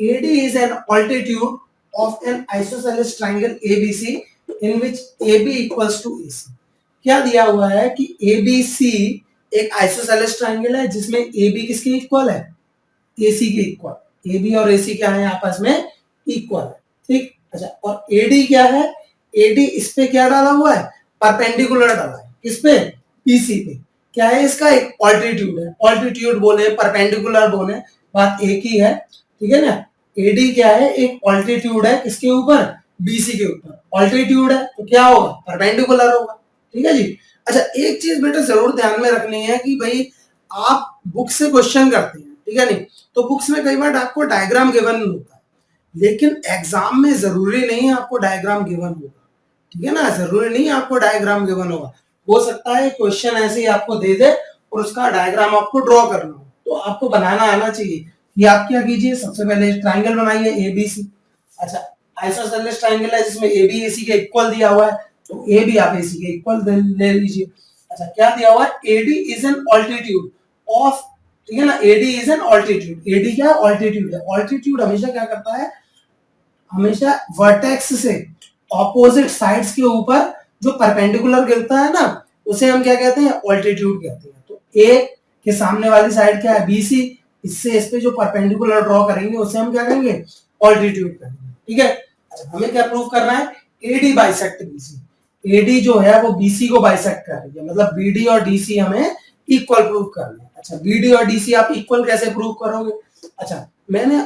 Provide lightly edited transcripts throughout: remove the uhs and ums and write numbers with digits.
AD is an altitude of an isosceles triangle ABC in which AB equals to AC। क्या दिया हुआ है कि ABC एक आइसोसेलेस ट्राइंगल है जिसमें AB किसके इक्वल है, AC के इक्वल। AB और AC क्या है आपस में, इक्वल है, ठीक। अच्छा, और AD क्या है, AD इस पे क्या डाला हुआ है, परपेंडिकुलर डाला है, किस पे, BC पे। क्या है इसका, एक ऑल्टीट्यूड है, ऑल्टीट्यूड बोले परपेंडिकुलर बोले बात एक ही है, ठीक है ना। AD क्या है, एक ऑल्टीट्यूड है किसके ऊपर, BC के ऊपर। ऑल्टीट्यूड है तो क्या होगा, परपेंडिकुलर होगा, ठीक है जी। अच्छा, एक चीज बेटा जरूर ध्यान में रखनी है कि भाई आप बुक से क्वेश्चन करते हैं, ठीक है नहीं, तो बुक्स में कई बार आपको डायग्राम गिवन होता है, लेकिन एग्जाम में जरूरी नहीं आपको डायग्राम गिवन होगा, ठीक है ना, जरूरी नहीं आपको डायग्राम गिवन होगा। हो सकता है क्वेश्चन ऐसे ही आपको दे दे और उसका डायग्राम आपको ड्रॉ करना हो, तो आपको बनाना आना चाहिए। कि आप क्या कीजिए, सबसे पहले ट्राइंगल बनाइए ABC। अच्छा, आइसोसेलेस ट्राइंगल है जिसमें AB AC के इक्वल दिया हुआ है, तो AB आप AC के इक्वल ले लीजिए। अच्छा, क्या दिया हुआ है, AD is an altitude of, ठीक है ना, AD is an altitude. AD क्या है, ऑल्टीट्यूड है। ऑल्टीट्यूड हमेशा क्या करता है, हमेशा वर्टेक्स से ऑपोजिट साइड्स के ऊपर जो परपेंडिकुलर गिरता है ना, उसे हम क्या कहते हैं, ऑल्टीट्यूड कहते हैं। तो A के सामने वाली साइड क्या है, BC, इससे इस पे जो परपेंडिकुलर ड्रॉ करेंगे उसे हम क्या करेंगे, ऑल्टीट्यूड करेंगे, ठीक है। अच्छा, हमें क्या प्रूव करना है, AD बाइसेक्ट BC। AD जो है वो BC को बाइसेक्ट कर रही है, मतलब BD और DC हमें इक्वल प्रूव करना है। अच्छा, BD और DC आप इक्वल कैसे प्रूव करोगे। अच्छा, मैंने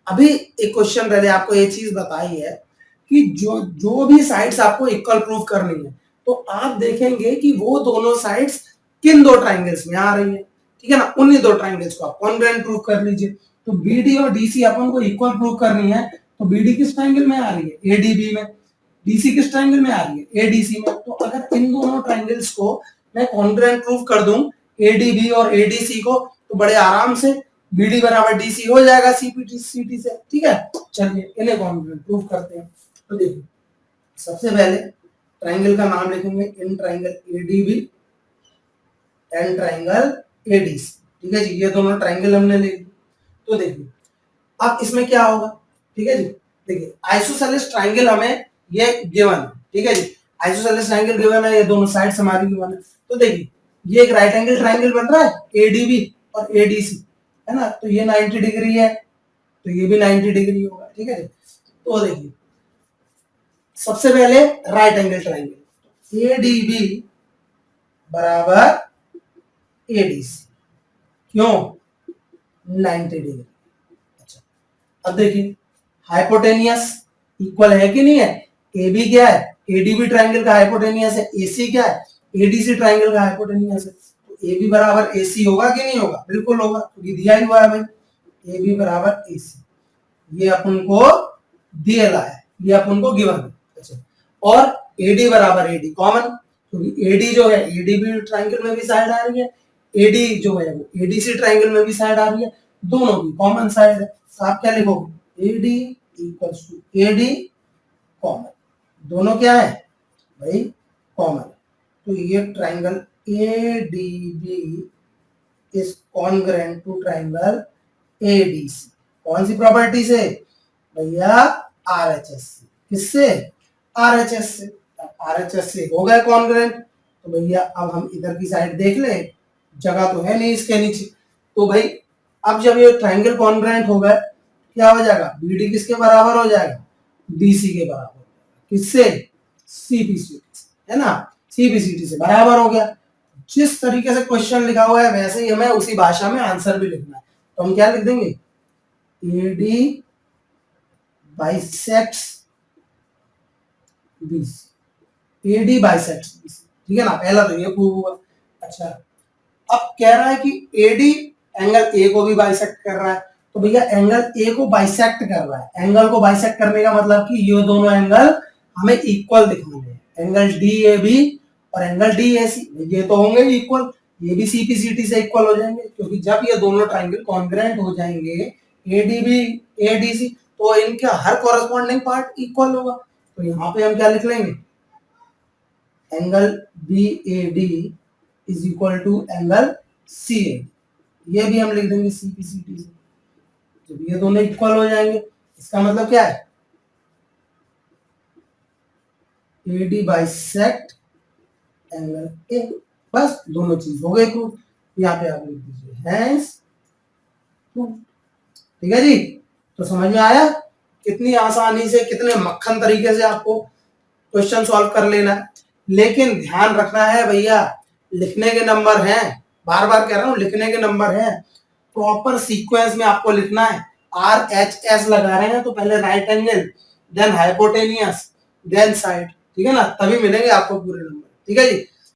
अभी एक क्वेश्चन पहले आपको ये चीज बताई है कि जो जो भी साइड्स आपको इक्वल प्रूव करनी है, तो आप देखेंगे कि वो दोनों साइड्स किन दो ट्राइंगल्स में आ रही है, ठीक है ना। उन्हीं दो ट्राइंगल्स को आप कॉन्ग्रुएंट प्रूव कर लीजिए। तो BD और DC अपन को इक्वल प्रूव करनी है, तो BD किस ट्राइंगल में आ रही है, ADB में। DC किस ट्राइंगल में आ रही है, ADC में। तो अगर इन दोनों ट्राइंगल्स को मैं कॉन्ग्रुएंट प्रूव कर दूं, ADB और ADC को, तो बड़े आराम से BD बराबर DC हो जाएगा CT से, ठीक है। चलिए इन्हें कॉन्ग्रुएंट प्रूव करते हैं। तो देखिए, सबसे पहले ट्राइंगल का नाम लिखेंगे, in triangle ADB and triangle ADC, ठीक है जी। ये दोनों ट्राइंगल हमने ले लिए। तो देखिए अब इसमें क्या होगा, ठीक है जी। देखिए, आइसोसेलेस ट्राइंगल हमें ये गिवन है, ठीक है जी। आइसोसेलेस ट्राइंगल गिवन है, ये दोनों साइड्स हमारी गिवन है। तो देखिए, ये एक राइट एंगल ट्राइंगल बन रहा है ADB और ADC, है ना। तो ये 90 डिग्री है, तो ये भी 90 डिग्री होगा, ठीक है जी। तो देखिए, सबसे पहले राइट एंगल ट्राइंगल ADB बराबर ADC, क्यों, 90 डिग्री। अच्छा, अब देखिए, हाइपोटेनियस इक्वल है कि नहीं है, AB क्या है, ADB ट्राइंगल का हाइपोटेनियस है, AC क्या है, ADC ट्राइंगल का हाइपोटेनियस है। तो AB बराबर AC होगा कि नहीं होगा, बिल्कुल होगा, क्योंकि दिया ही हुआ है भाई, AB बराबर AC। ये अपन को दिया है, ये अपन को गिवन है। अच्छा, और AD बराबर AD कॉमन, क्योंकि AD जो है ADB ट्राइंगल में भी साइड आ रही है, AD जो है वो ADC ट्राइंगल में भी साइड आ रही है, दोनों भी कॉमन साइड है। तो आप क्या लिखोगे, AD equals to AD common, दोनों क्या है भाई, कॉमन। तो ये triangle ADB is congruent to triangle ADC, कौन सी प्रॉपर्टी से भैया, RHS से। किससे, RHS से। RHS से हो गया कॉन्ग्रुएंट। तो भैया अब हम इधर की साइड देख ले, जगह तो है नहीं इसके नीचे, तो भाई अब जब ये ट्राइंगल कॉन्ग्रुएंट हो गया, क्या हो जाएगा, BD किसके बराबर हो जाएगा, DC के बराबर। किससे, CPCT से, है ना, CPCT से बराबर हो गया। जिस तरीके से क्वेश्चन लिखा हुआ है वैसे ही हमें उसी भाषा में आंसर भी लिखना है। तो हम क्या लिख देंगे, AD bisects BC, AD bisects BC, ठीक है ना, पहला तो ये प्रूव हुआ। अच्छा, अब कह रहा है कि AD एंगल A को भी बाइसेक्ट कर रहा है, तो भैया एंगल A को बाइसेक्ट कर रहा है, एंगल को बाइसेक्ट करने का मतलब कि ये दोनों एंगल हमें इक्वल दिखाने हैं, एंगल DAB और एंगल DAC, ये तो होंगे इक्वल, ये भी CPCT से इक्वल हो जाएंगे, क्योंकि जब ये दोनों ट्राइंगल कॉन्ग्रुएंट हो जाएंगे ADB ADC, तो इनका हर कॉरेस्पॉन्डिंग पार्ट इक्वल होगा। तो यहाँ पे हम क्या लिख लेंगे, angle BAD is equal to angle CAD, ये भी हम लिख देंगे CPCT से, जब ये दोनों इक्वल हो जाएंगे इसका मतलब क्या है, AD बाइसेक्ट एंगल ए। बस दोनों चीज हो गए प्रूफ। यहाँ पे आप लिख दीजिए हैंस प्रूफ। ठीक है जी, तो समझ में आया कितनी आसानी से, कितने मक्खन तरीके से आपको क्वेश्चन सॉल्व कर लेना है। लेकिन ध्यान रखना है भैया, लिखने के नंबर हैं, बार बार कह रहा हूं लिखने के नंबर हैं, प्रॉपर सीक्वेंस में आपको लिखना है। RHS लगा रहे हैं तो पहले right angle, then hypotenuse, then side, ठीक है ना, तभी मिलेंगे आपको पूरे नंबर। ठीक है जी।